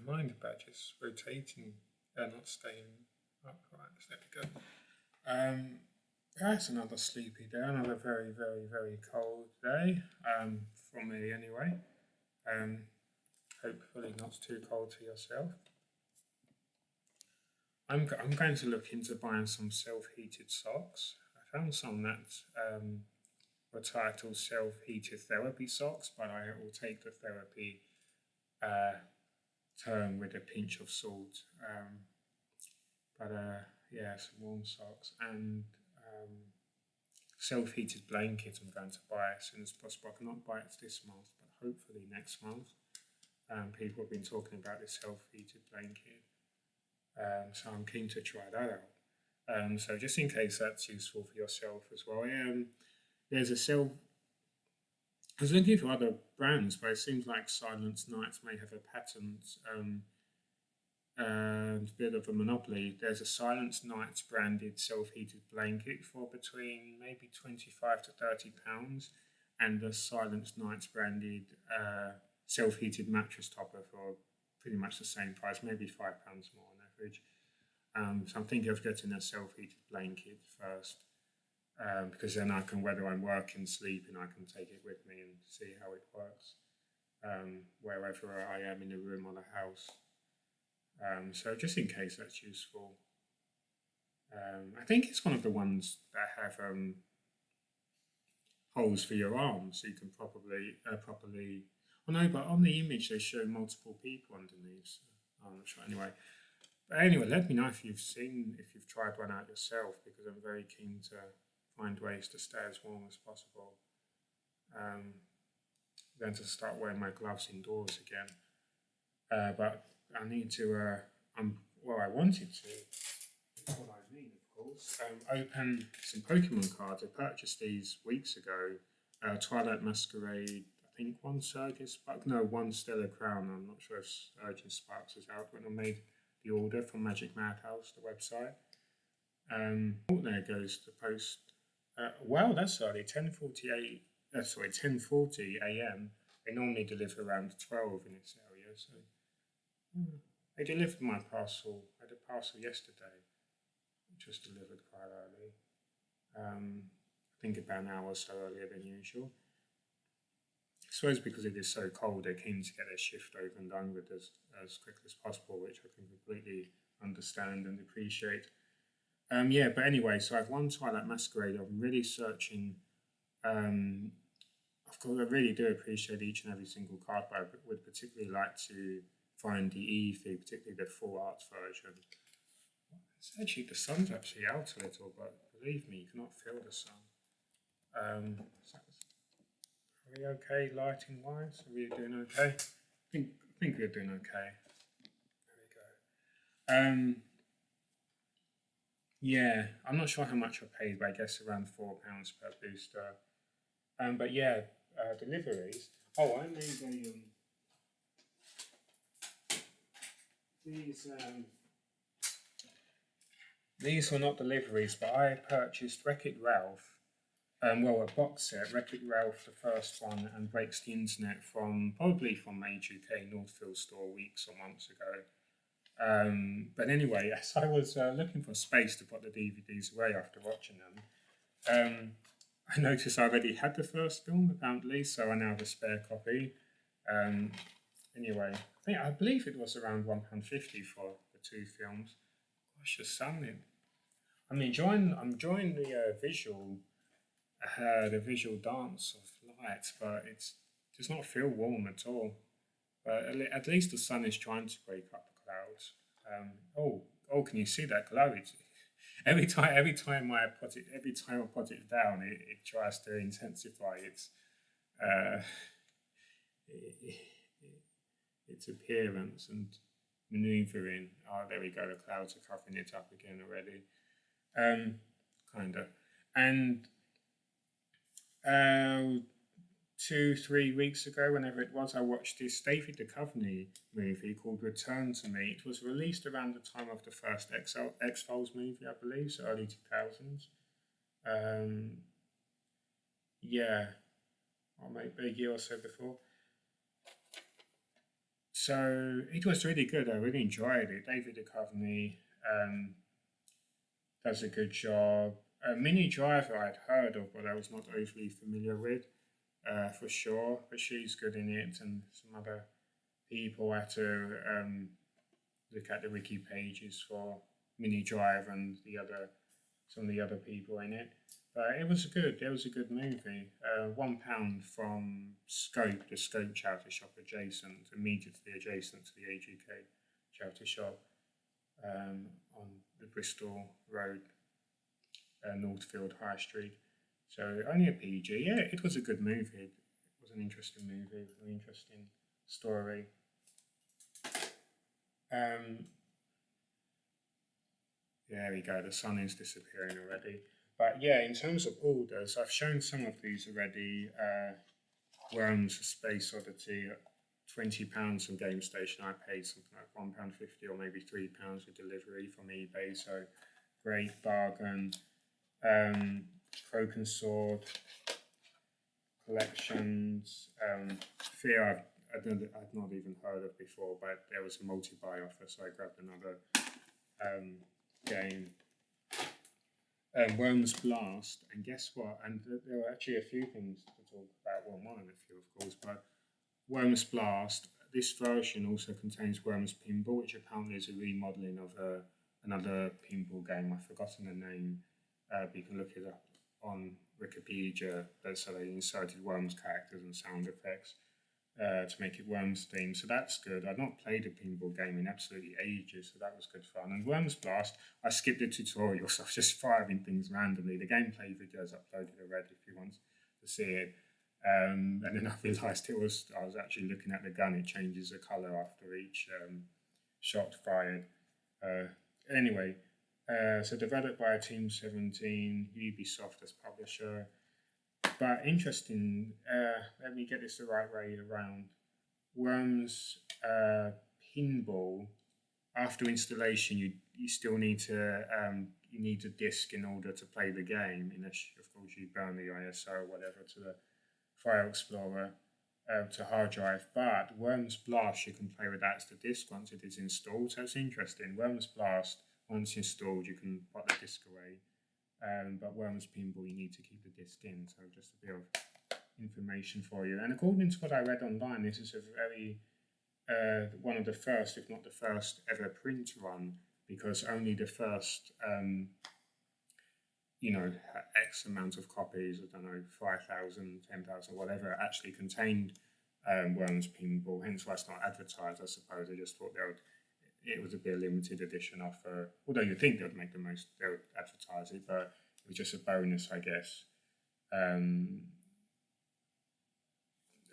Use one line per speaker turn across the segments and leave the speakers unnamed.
mind about just rotating and not staying upright. So there we go. That's another sleepy day, another very, very, very cold day, for me anyway. Um, Hopefully not too cold to yourself. I'm going to look into buying some self-heated socks. I found some that were titled self-heated therapy socks, but I will take the therapy uh, term with a pinch of salt. Yeah, some warm socks and self-heated blanket I'm going to buy as soon as possible. I cannot buy it this month, but hopefully next month. People have been talking about this self-heated blanket, so I'm keen to try that out. So just in case that's useful for yourself as well. There's a self. I was looking for other brands, but it seems like Silent Nights may have a patent and a bit of a monopoly. There's a Silent Nights branded self-heated blanket for between maybe 25 to £30, and the Silent Nights branded self-heated mattress topper for pretty much the same price, maybe £5 more on average. So I'm thinking of getting a self-heated blanket first, because then I can, whether I'm working, sleeping, I can take it with me and see how it works wherever I am in the room or the house. So just in case that's useful. I think it's one of the ones that have holes for your arms, so you can properly. Oh no, but on the image they show multiple people underneath. So I'm not sure anyway. But anyway, let me know if you've tried one out yourself, because I'm very keen to find ways to stay as warm as possible. I'm going to start wearing my gloves indoors again, but I need to. I wanted to. What I mean, of course, open some Pokemon cards. I purchased these weeks ago. Twilight Masquerade. I think one Surgeon Sparks. No, one Stellar Crown. I'm not sure if Surgeon Sparks is out when I made the order from Magic Madhouse, the website. There goes the post. Wow, that's early. 10:48. 10:40 a.m. They normally deliver around 12 in this area, so. They delivered my parcel. I had a parcel yesterday, which was delivered quite early. I think about an hour or so earlier than usual. I suppose because it is so cold, they're keen to get their shift over and done with as quickly as possible, which I can completely understand and appreciate. But anyway, so I've won Twilight Masquerade. I'm really searching. Of course, I really do appreciate each and every single card, but I would particularly like to find the Eevee, particularly the full art version. It's actually, the sun's actually out a little, but believe me, you cannot feel the sun. Are we okay lighting wise? Are we doing okay? I think we're doing okay. There we go. Yeah, I'm not sure how much I paid, but I guess around £4 per booster. But yeah, deliveries. Oh, I made a these were not deliveries, but I purchased Wreck-It Ralph. A box set, Wreck-It Ralph, the first one, and Breaks the Internet probably from Age UK Northfield store weeks or months ago. But anyway, as I was looking for space to put the DVDs away after watching them, I noticed I already had the first film, apparently, so I now have a spare copy. Anyway, I believe it was around £1.50 for the two films. Gosh, the sun! I'm enjoying the visual dance of light, but it does not feel warm at all. But at least the sun is trying to break up the clouds. Can you see that glow? Every time I put it down, it tries to intensify its appearance and manoeuvring. Oh, there we go. The clouds are covering it up again already. Kinda. And 2-3 weeks ago, whenever it was, I watched this David Duchovny movie called Return to Me. It was released around the time of the first X-Files movie, I believe, so early 2000s. Or maybe a year or so before. So it was really good. I really enjoyed it. David Duchovny um, does a good job. Mini Driver I'd heard of, but I was not overly familiar with, for sure. But she's good in it, and some other people had to look at the wiki pages for Mini Drive and the other some of the other people in it. But it was good. It was a good movie. £1 from Scope, the Scope charity shop adjacent, immediately adjacent to the AGK charity shop on the Bristol Road, Northfield High Street. So only a PG. Yeah, it was a good movie. It was an interesting movie, an interesting story. There we go. The sun is disappearing already. But yeah, in terms of orders, I've shown some of these already. Worms Space Oddity, £20 from Game Station. I paid something like £1.50 or maybe £3 with delivery from eBay. So great bargain. Croak and Sword collections. Fear I'd not even heard of before, but there was a multi-buy offer, so I grabbed another game. Worms Blast, and guess what? And there were actually a few things to talk about. Well, more than a few, of course, but Worms Blast. This version also contains Worms Pinball, which apparently is a remodeling of another pinball game. I've forgotten the name, but you can look it up on Wikipedia. So they inserted Worms characters and sound effects to make it Worms themed, so that's good. I've not played a pinball game in absolutely ages, so that was good fun. And Worms Blast, I skipped the tutorial, so I was just firing things randomly. The gameplay video is uploaded already if you want to see it. And then I realised I was actually looking at the gun. It changes the colour after each shot fired. Anyway, so developed by Team 17, Ubisoft as publisher. But interesting, let me get this the right way around. Worms Pinball, after installation, you still need to you need a disc in order to play the game. Unless, of course, you burn the ISO or whatever to the File Explorer to hard drive. But Worms Blast, you can play with that as the disc once it is installed. So it's interesting. Worms Blast, once installed, you can put the disc away. But Worms Pinball, you need to keep the disc in. So just a bit of information for you. And according to what I read online, this is a very one of the first, if not the first, ever print run, because only the first, X amount of copies, I don't know, 5,000, 10,000, whatever, actually contained Worms Pinball. Hence why it's not advertised, I suppose. They just thought it was a bit limited edition offer. Although you'd think they would advertise it, but it was just a bonus, I guess.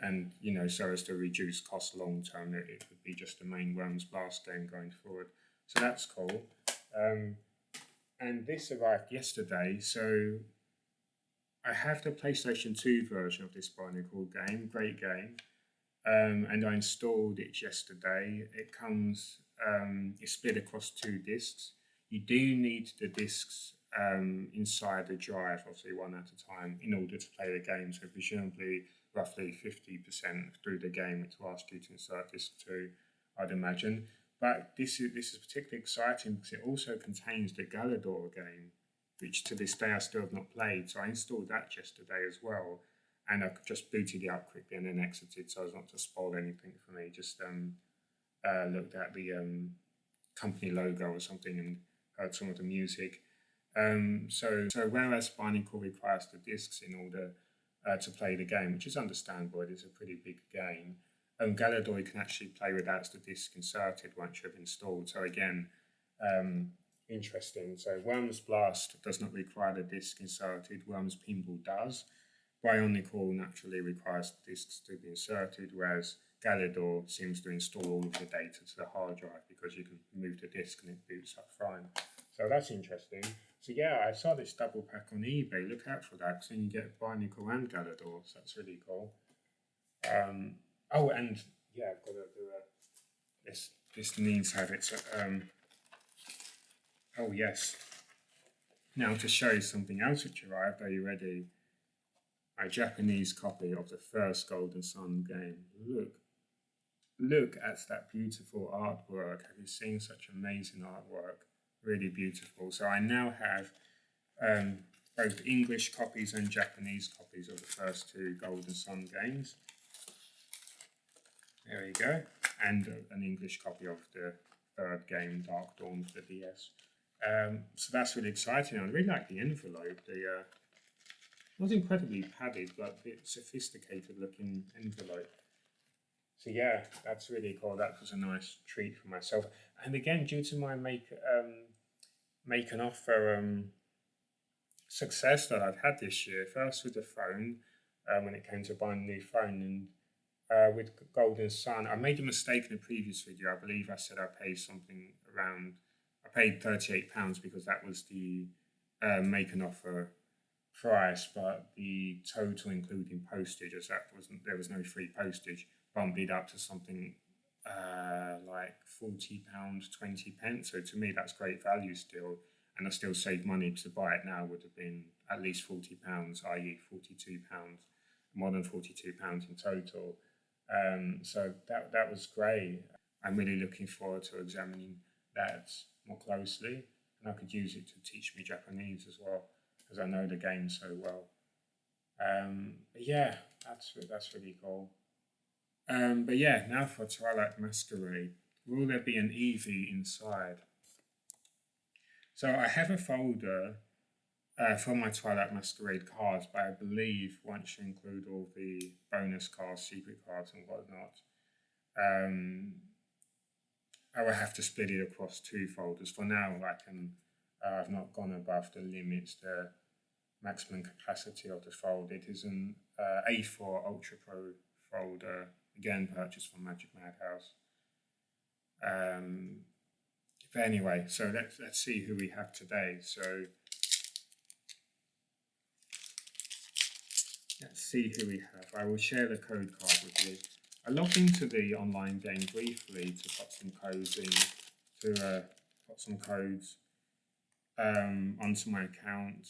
And so as to reduce costs long term, it would be just the main Worms Blast game going forward. So that's cool. And this arrived yesterday, so I have the PlayStation 2 version of this Barnacle game, great game, and I installed it yesterday. It comes, it's split across 2 discs. You do need the discs inside the drive, obviously one at a time, in order to play the game. So presumably roughly 50% through the game it will ask you to insert disc 2, I'd imagine. But this is particularly exciting because it also contains the Galador game, which to this day I still have not played. So I installed that yesterday as well, and I just booted it up quickly and then exited so as not to spoil anything for me. Just looked at the company logo or something and heard some of the music. So whereas Barnacle requires the discs in order to play the game, which is understandable, it is a pretty big game. Galador you can actually play without the disc inserted once you've installed. So again, interesting. So Worms Blast does not require the disc inserted. Worms Pinball does. Bionicle naturally requires the discs to be inserted, whereas Galador seems to install all of the data to the hard drive because you can move the disc and it boots up fine. So that's interesting. So yeah, I saw this double pack on eBay. Look out for that, because then you get Bionicle and Galador. So that's really cool. Oh, and yeah, I've got to do this needs to have its. Oh yes. Now to show you something else which arrived. Are you ready? A Japanese copy of the first Golden Sun game. Look, look at that beautiful artwork. Have you seen such amazing artwork? Really beautiful. So I now have um, both English copies and Japanese copies of the first two Golden Sun games. There you go. And an English copy of the third game, Dark Dawn, for the DS. So that's really exciting. I really like the envelope. The not incredibly padded, but a bit sophisticated looking envelope. So yeah, that's really cool. That was a nice treat for myself. And again, due to my make an offer success that I've had this year, first with the phone, when it came to buying a new phone, and with Golden Sun, I made a mistake in the previous video. I believe I said I paid something around, I paid £38 because that was the make an offer price, but the total including postage, as there was no free postage, bumped it up to something like £40, 20 pence. So to me, that's great value still, and I still saved money. To buy it now would have been at least £40, i.e. £42, more than £42 in total. So that was great. I'm really looking forward to examining that more closely, and I could use it to teach me Japanese as well, because I know the game so well. But yeah, that's really cool. But yeah, now for Twilight Masquerade. Will there be an Eevee inside? So I have a folder for my Twilight Masquerade cards, but I believe once you include all the bonus cards, secret cards and whatnot, I will have to split it across two folders. For now, I've not gone above the limits, the maximum capacity of the folder. It is an A4 Ultra Pro folder, again purchased from Magic Madhouse. But anyway, so let's see who we have today. So let's see who we have. I will share the code card with you. I logged into the online game briefly to put some codes in, to put some codes onto my account.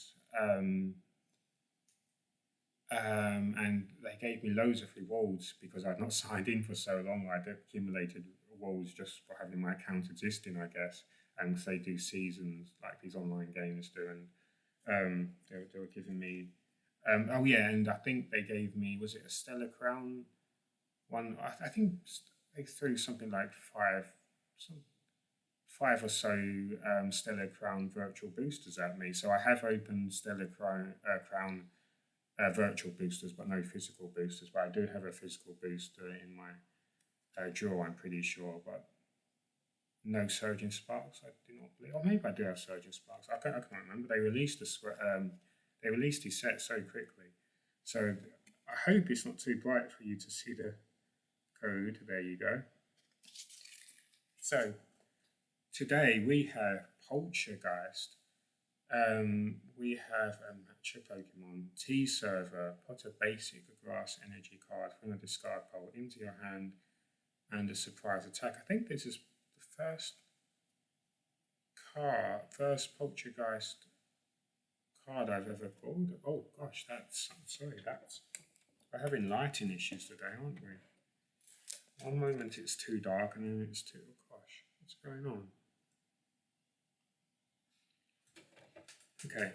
And they gave me loads of rewards because I'd not signed in for so long. I'd accumulated rewards just for having my account existing, I guess. And they do seasons like these online games do, and they were giving me. Oh yeah, and I think they gave me, was it a Stellar Crown one? I think they threw something like five or so Stellar Crown virtual boosters at me. So I have opened Stellar Crown virtual boosters, but no physical boosters. But I do have a physical booster in my drawer, I'm pretty sure. But no Surging Sparks, I do not believe. Or maybe I do have Surging Sparks. I can't remember. They released the set so quickly. So I hope it's not too bright for you to see the code. There you go. So today we have Poltergeist. We have a matcha Pokemon, T-Server, put a basic grass energy card from a discard pile into your hand, and a surprise attack. I think this is the first Poltergeist card I've ever pulled. Oh gosh, we're having lighting issues today, aren't we? One moment it's too dark and then it's too, oh gosh, what's going on? Okay,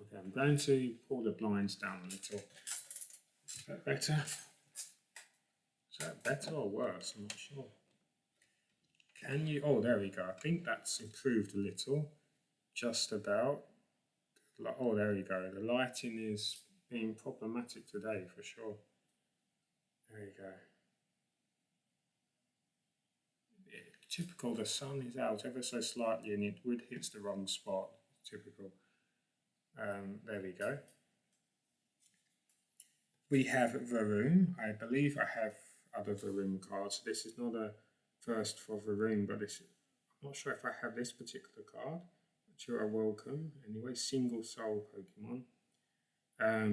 okay, I'm going to pull the blinds down a little. Is that better? Is that better or worse? I'm not sure. Can you, oh, there we go. I think that's improved a little, just about. Oh, there we go. The lighting is being problematic today for sure. There you go. Typical, the sun is out ever so slightly and it would hit the wrong spot. Typical. There we go. We have Varoom. I believe I have other Varoom cards. This is not a first for Varoom, but I'm not sure if I have this particular card, but you are welcome. Anyway, Single Soul Pokemon.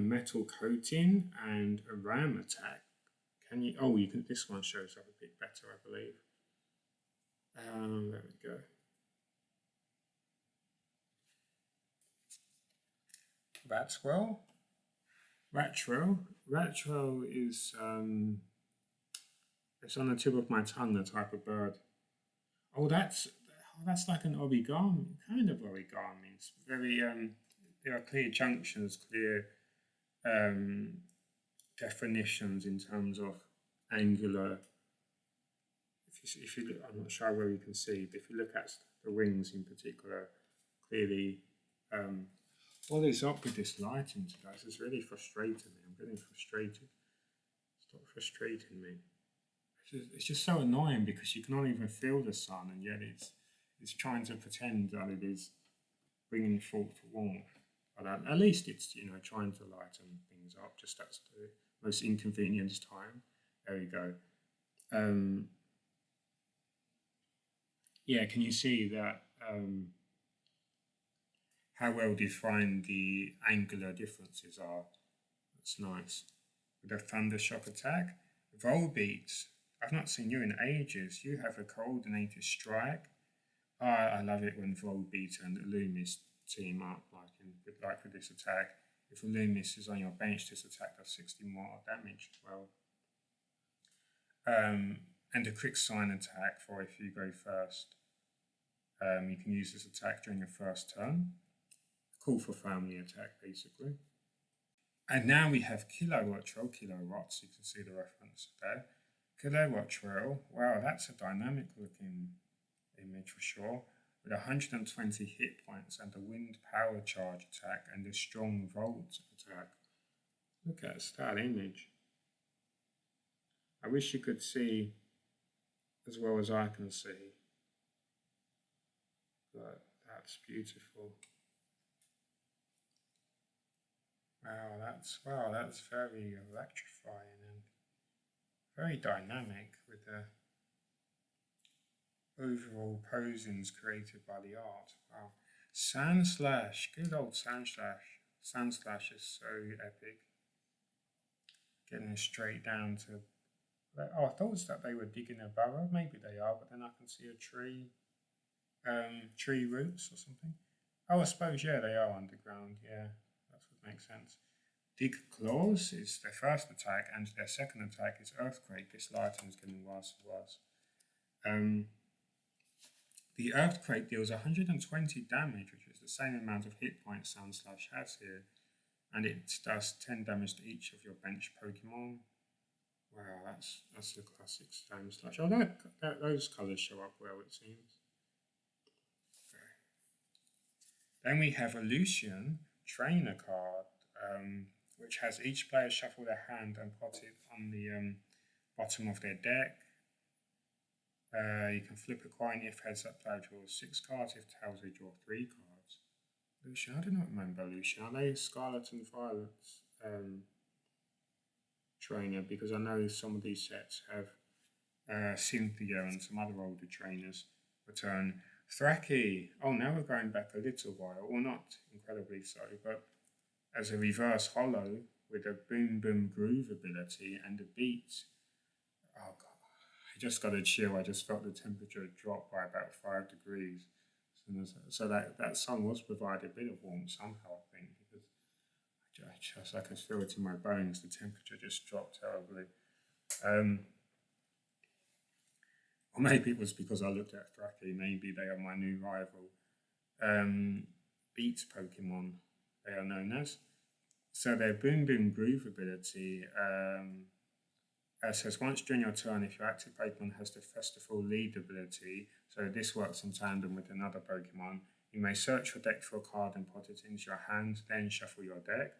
Metal Coating and a Ram Attack. Can you, oh, you can, this one shows up a bit better, I believe. There we go. That's well. Retro is it's on the tip of my tongue. The type of bird. Oh, that's like an origami, kind of origami. It's very there are clear junctions, clear um, definitions in terms of angular. If you look, I'm not sure where you can see, but if you look at the wings in particular, clearly. What is up with this lighting today? This is really frustrating me. I'm getting frustrated. Stop frustrating me. It's just so annoying because you cannot even feel the sun, and yet it's trying to pretend that it is bringing forth warmth. But at least it's trying to lighten things up. Just that's the most inconvenient time. There we go. Yeah, can you see that? How well defined the angular differences are. That's nice. With a thundershock attack, Volbeat. I've not seen you in ages. You have a coordinated strike. I love it when Volbeat and Loomis team up, like with this attack. If Loomis is on your bench, this attack does 60 more damage. Well, and a quick sign attack for if you go first. You can use this attack during your first turn. Call for family attack, basically. And now we have Kilowatts. You can see the reference there. Kilowatts, wow, that's a dynamic looking image for sure. With 120 hit points and a wind power charge attack and a strong volt attack. Look at that image. I wish you could see as well as I can see. But that's beautiful. Wow, that's very electrifying and very dynamic with the overall posings created by the art. Wow. Sandslash, good old Sandslash. Sandslash is so epic. Getting it straight down to. Oh, I thought that they were digging a burrow. Maybe they are, but then I can see a tree roots or something. Oh, I suppose, yeah, they are underground. Yeah, that would make sense. Dig Claws is their first attack, and their second attack is Earthquake. This lighting is getting worse and worse. The Earthquake deals 120 damage, which is the same amount of hit points Sandslash has here, and it does 10 damage to each of your bench Pokemon. Wow, that's the classic Sandslash. Oh, those colours show up well, it seems. Okay. Then we have a Lucian Trainer card, which has each player shuffle their hand and put it on the bottom of their deck. You can flip a coin if heads up, player draws 6 cards, if tails they draw 3 cards. Lucian, I do not remember Lucian. Are they Scarlet and Violet's trainer? Because I know some of these sets have Cynthia and some other older trainers return. Thracky, oh, now we're going back a little while, or not incredibly so, but as a reverse holo with a boom boom groove ability and a beat. Oh god, I just got a chill. I just felt the temperature drop by about 5 degrees. So that sun was providing a bit of warmth somehow, I think, because I can feel it in my bones. The temperature just dropped terribly. Or maybe it was because I looked at Thracky. Maybe they are my new rival. Beat Pokemon, they are known as. So their Boom Boom Groove ability says once during your turn, if your active Pokemon has the Festival Lead ability, so this works in tandem with another Pokemon, you may search your deck for a card and put it into your hand, then shuffle your deck.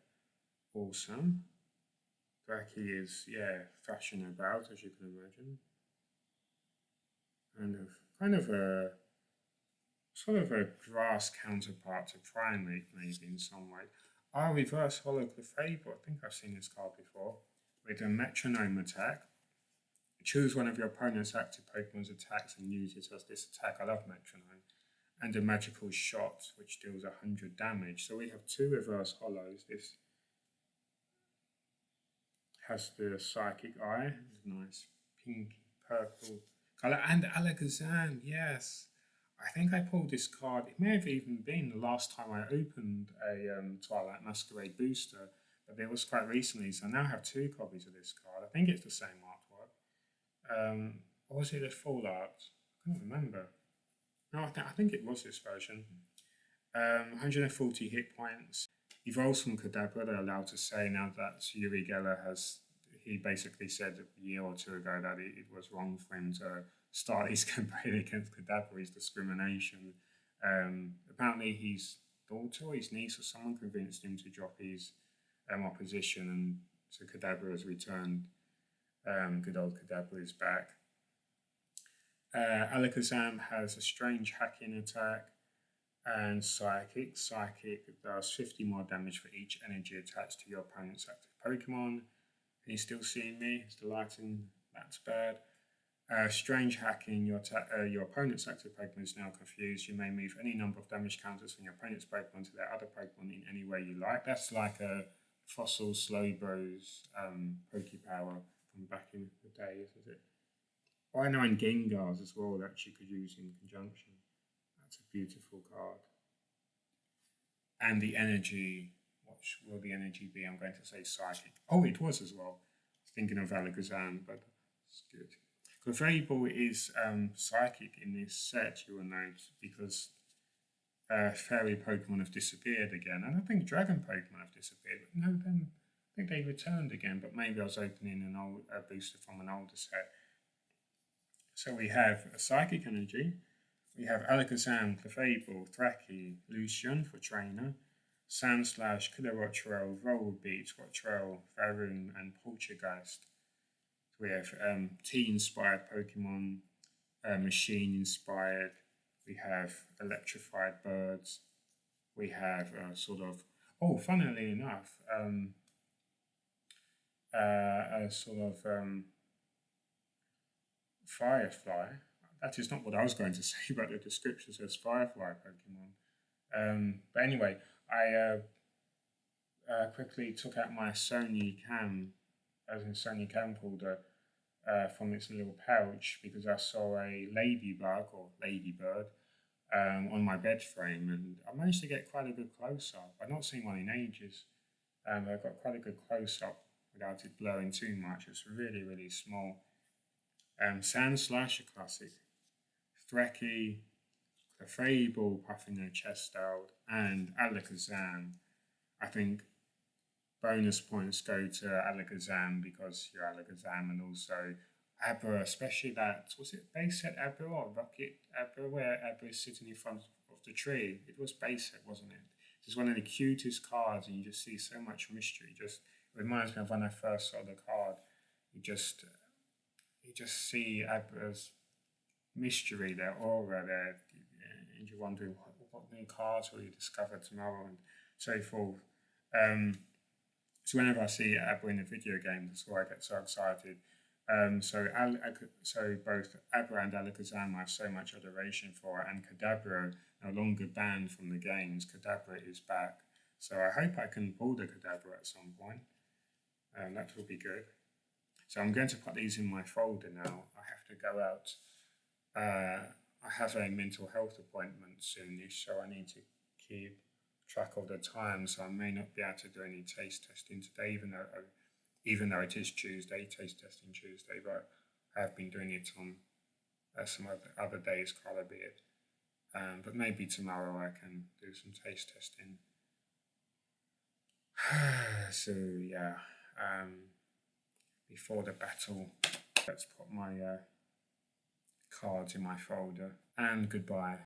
Awesome. Thracky is, thrashing about, as you can imagine. Kind of a sort of a grass counterpart to Primate, maybe in some way. Our reverse holo Clefable, I think I've seen this card before, with a metronome attack. Choose one of your opponent's active Pokemon's attacks and use it as this attack. I love metronome. And a magical shot, which deals 100 damage. So we have 2 reverse holos. This has the Psychic Eye, nice pink, purple colour, and Alakazam, yes. I think I pulled this card, it may have even been the last time I opened a Twilight Masquerade booster, but it was quite recently, so I now have two copies of this card. I think it's the same artwork. Or was it a full art? I can't remember. No, I think it was this version. 140 hit points. Evolves from Kadabra, they're allowed to say now that Uri Geller he basically said a year or two ago that it was wrong for him to start his campaign against Kadabra, his discrimination. Apparently his daughter or his niece or someone convinced him to drop his opposition, and so Kadabra has returned. Good old Kadabra is back. Alakazam has a strange hacking attack and Psychic. Psychic does 50 more damage for each energy attached to your opponent's active Pokemon. Can you still see me? It's the lighting, that's bad. Strange hacking, your opponent's active Pokemon is now confused. You may move any number of damage counters from your opponent's Pokemon to their other Pokemon in any way you like. That's like a Fossil Slowbro's Pokepower from back in the day, isn't it? Or I know in Gengars as well that you could use in conjunction. That's a beautiful card. And the energy, what will the energy be? I'm going to say Psychic. Oh, it was as well. I was thinking of Alakazam, but it's good. Clefable is Psychic in this set, you will note, because Fairy Pokemon have disappeared again. And I think Dragon Pokemon have disappeared. But no, then I think they returned again, but maybe I was opening a booster from an older set. So we have a Psychic Energy. We have Alakazam, Clefable, Thwackey, Lucian for Trainer, Sandslash, Kilowattrel, Volbeat, Quattrell, Varoom, and Poltergeist. We have Tea-inspired Pokemon, Machine-inspired. We have Electrified Birds. We have funnily enough, Firefly. That is not what I was going to say, but the description says Firefly Pokemon. But anyway, I quickly took out my Sony camcorder from its little pouch because I saw a ladybug or ladybird on my bed frame, and I managed to get quite a good close-up. I've not seen one in ages. I got quite a good close-up without it blurring too much. It's really, really small. Sandslash, a classic. Thwackey, Clefable puffing their chest out, and Alakazam. I think bonus points go to Alakazam because you're Alakazam, and also Abra, especially that, was it base set Abra or Rocket Abra, where Abra is sitting in front of the tree? It was base set, wasn't it? It's one of the cutest cards, and you just see so much mystery. It reminds me of when I first saw the card. You just see Abra's mystery, their aura there, and you're wondering what new cards will you discover tomorrow, and so forth. So whenever I see Abra in a video game, that's why I get so excited. So both Abra and Alakazam I have so much adoration for, and Kadabra, no longer banned from the games. Kadabra is back, so I hope I can pull the Kadabra at some point. That will be good. So I'm going to put these in my folder now. I have to go out. I have a mental health appointment soonish, so I need to keep track of the time. So I may not be able to do any taste testing today, even though it is Tuesday, taste testing Tuesday. But I have been doing it on some other days quite a bit. But maybe tomorrow I can do some taste testing. So yeah. Before the battle, let's put my cards in my folder, and goodbye.